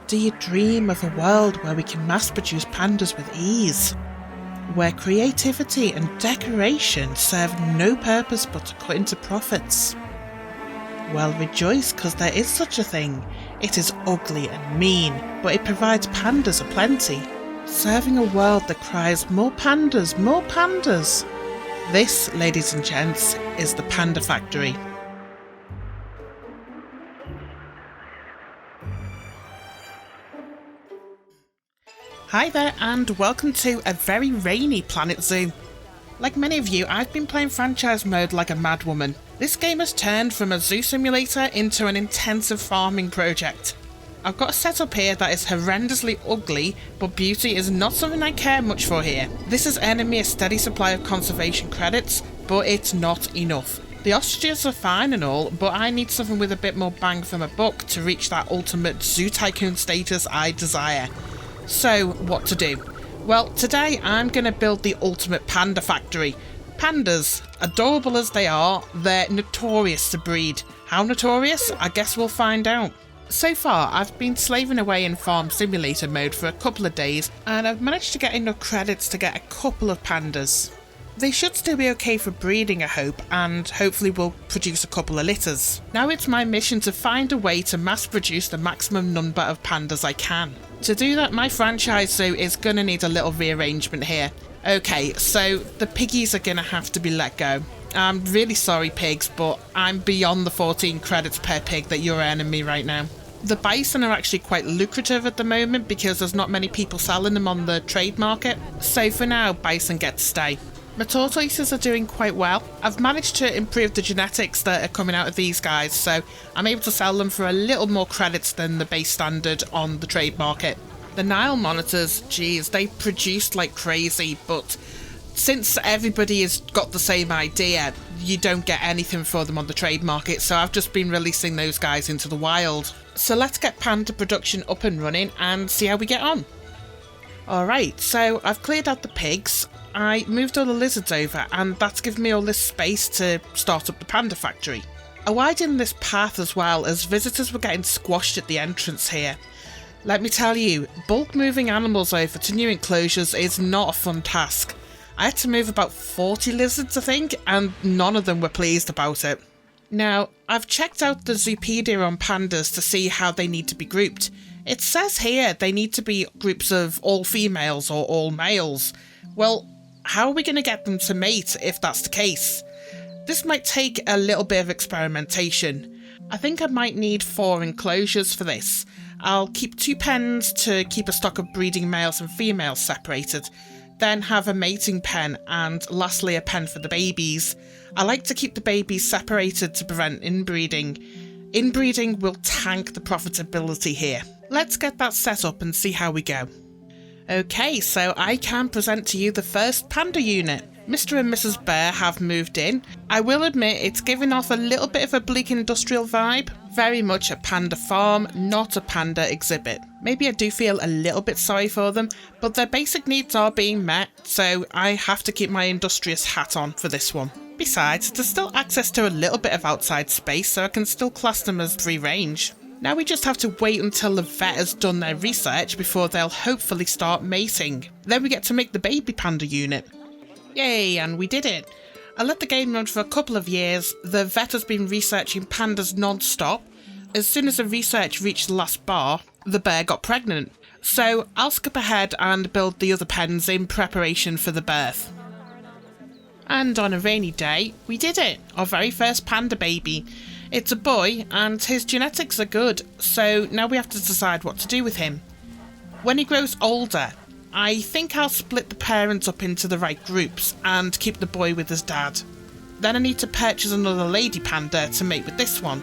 Do you dream of a world where we can mass-produce pandas with ease? Where creativity and decoration serve no purpose but to cut into profits? Well, rejoice, because there is such a thing. It is ugly and mean, but it provides pandas aplenty, serving a world that cries, more pandas, more pandas. This, ladies and gents, is the Panda Factory. Hi there, and welcome to a very rainy Planet Zoo. Like many of you, I've been playing franchise mode like a madwoman. This game has turned from a zoo simulator into an intensive farming project. I've got a setup here that is horrendously ugly, but beauty is not something I care much for here. This is earning me a steady supply of conservation credits, but it's not enough. The ostriches are fine and all, but I need something with a bit more bang for my buck to reach that ultimate zoo tycoon status I desire. So, what to do? Well, today I'm going to build the ultimate Panda Factory. Pandas, adorable as they are, they're notorious to breed. How notorious? I guess we'll find out. So far, I've been slaving away in Farm Simulator mode for a couple of days, and I've managed to get enough credits to get a couple of pandas. They should still be okay for breeding, I hope, and hopefully will produce a couple of litters. Now it's my mission to find a way to mass produce the maximum number of pandas I can. To do that, my franchise zoo is going to need a little rearrangement here. Okay, so the piggies are going to have to be let go. I'm really sorry, pigs, but I'm beyond the 14 credits per pig that you're earning me right now. The bison are actually quite lucrative at the moment because there's not many people selling them on the trade market. So for now, bison get to stay. My tortoises are doing quite well. I've managed to improve the genetics that are coming out of these guys, so I'm able to sell them for a little more credits than the base standard on the trade market. The Nile monitors, geez, they produced like crazy, but since everybody has got the same idea, you don't get anything for them on the trade market, so I've just been releasing those guys into the wild. So let's get panda production up and running and see how we get on. Alright, so I've cleared out the pigs. I moved all the lizards over, and that's given me all this space to start up the Panda Factory. I widened this path as well, as visitors were getting squashed at the entrance here. Let me tell you, bulk moving animals over to new enclosures is not a fun task. I had to move about 40 lizards, I think, and none of them were pleased about it. Now, I've checked out the Zoopedia on pandas to see how they need to be grouped. It says here they need to be groups of all females or all males. Well, how are we going to get them to mate if that's the case? This might take a little bit of experimentation. I think I might need 4 enclosures for this. I'll keep 2 pens to keep a stock of breeding males and females separated, then have a mating pen, and lastly a pen for the babies. I like to keep the babies separated to prevent inbreeding. Inbreeding will tank the profitability here. Let's get that set up and see how we go. Okay, so I can present to you the first panda unit. Mr. and Mrs. Bear have moved in. I will admit it's giving off a little bit of a bleak industrial vibe. Very much a panda farm, not a panda exhibit. Maybe I do feel a little bit sorry for them, but their basic needs are being met, so I have to keep my industrious hat on for this one. Besides, there's still access to a little bit of outside space, so I can still class them as free range. Now we just have to wait until the vet has done their research before they'll hopefully start mating. Then we get to make the baby panda unit. Yay, and we did it! I let the game run for a couple of years. The vet has been researching pandas non-stop. As soon as the research reached the last bar, the bear got pregnant. So I'll skip ahead and build the other pens in preparation for the birth. And on a rainy day, we did it! Our very first panda baby. It's a boy, and his genetics are good, so now we have to decide what to do with him. When he grows older, I think I'll split the parents up into the right groups and keep the boy with his dad. Then I need to purchase another lady panda to mate with this one.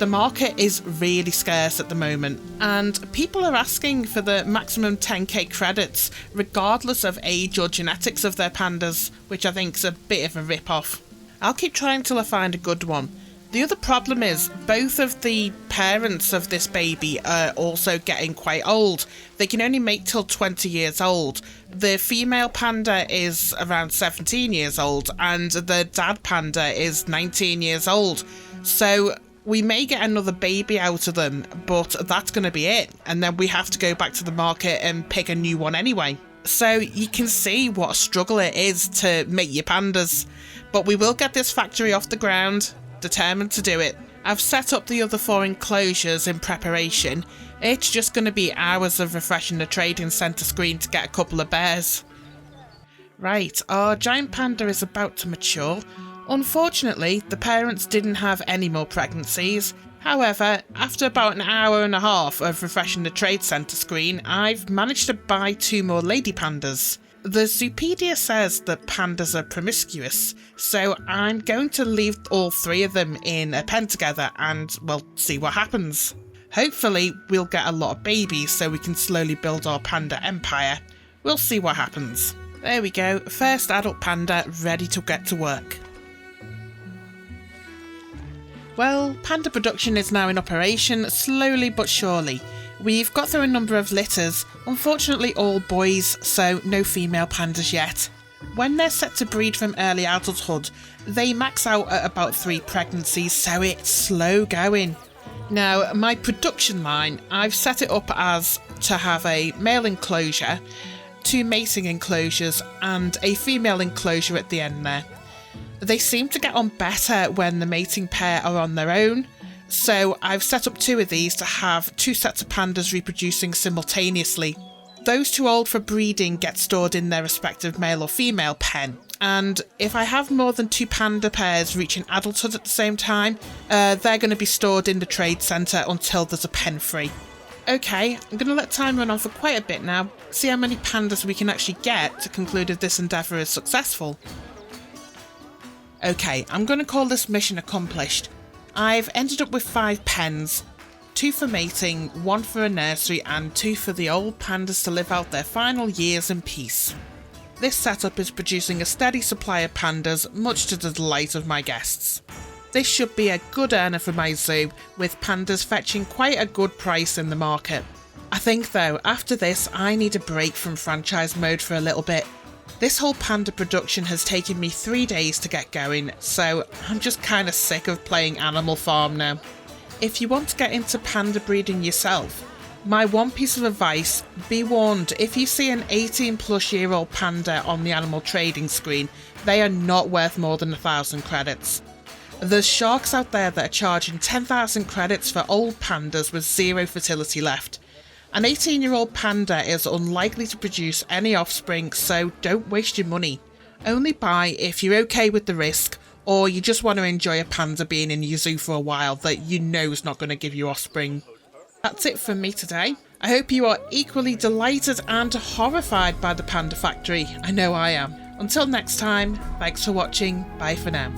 The market is really scarce at the moment, and people are asking for the maximum 10k credits regardless of age or genetics of their pandas, which I think is a bit of a rip-off. I'll keep trying till I find a good one. The other problem is both of the parents of this baby are also getting quite old. They can only mate till 20 years old. The female panda is around 17 years old and the dad panda is 19 years old. So We may get another baby out of them, but that's going to be it, and then we have to go back to the market and pick a new one anyway. So you can see what a struggle it is to make your pandas. But we will get this factory off the ground, determined to do it. I've set up the other 4 enclosures in preparation. It's just going to be hours of refreshing the trading centre screen to get a couple of bears. Right, our giant panda is about to mature. Unfortunately, the parents didn't have any more pregnancies. However, after about an hour and a half of refreshing the trade centre screen, I've managed to buy 2 more lady pandas. The Zoopedia says that pandas are promiscuous, so I'm going to leave all 3 of them in a pen together and, well, see what happens. Hopefully, we'll get a lot of babies so we can slowly build our panda empire. We'll see what happens. There we go, first adult panda ready to get to work. Well, panda production is now in operation, slowly but surely. We've got through a number of litters, unfortunately all boys, so no female pandas yet. When they're set to breed from early adulthood, they max out at about 3 pregnancies, so it's slow going. Now, my production line, I've set it up as to have a male enclosure, 2 mating enclosures, and a female enclosure at the end there. They seem to get on better when the mating pair are on their own, so I've set up 2 of these to have 2 sets of pandas reproducing simultaneously. Those too old for breeding get stored in their respective male or female pen, and if I have more than 2 panda pairs reaching adulthood at the same time, they're going to be stored in the trade centre until there's a pen free. Okay, I'm going to let time run on for quite a bit now, see how many pandas we can actually get to conclude if this endeavour is successful. Okay, I'm going to call this mission accomplished. I've ended up with 5 pens, 2 for mating, 1 for a nursery and 2 for the old pandas to live out their final years in peace. This setup is producing a steady supply of pandas, much to the delight of my guests. This should be a good earner for my zoo, with pandas fetching quite a good price in the market. I think though, after this I need a break from franchise mode for a little bit. This whole panda production has taken me 3 days to get going, so I'm just kinda sick of playing Animal Farm now. If you want to get into panda breeding yourself, my one piece of advice, be warned, if you see an 18+ year old panda on the animal trading screen, they are not worth more than 1,000 credits. There's sharks out there that are charging 10,000 credits for old pandas with 0 fertility left. An 18-year-old panda is unlikely to produce any offspring, so don't waste your money. Only buy if you're okay with the risk, or you just want to enjoy a panda being in your zoo for a while that you know is not going to give you offspring. That's it from me today. I hope you are equally delighted and horrified by the Panda Factory. I know I am. Until next time, thanks for watching. Bye for now.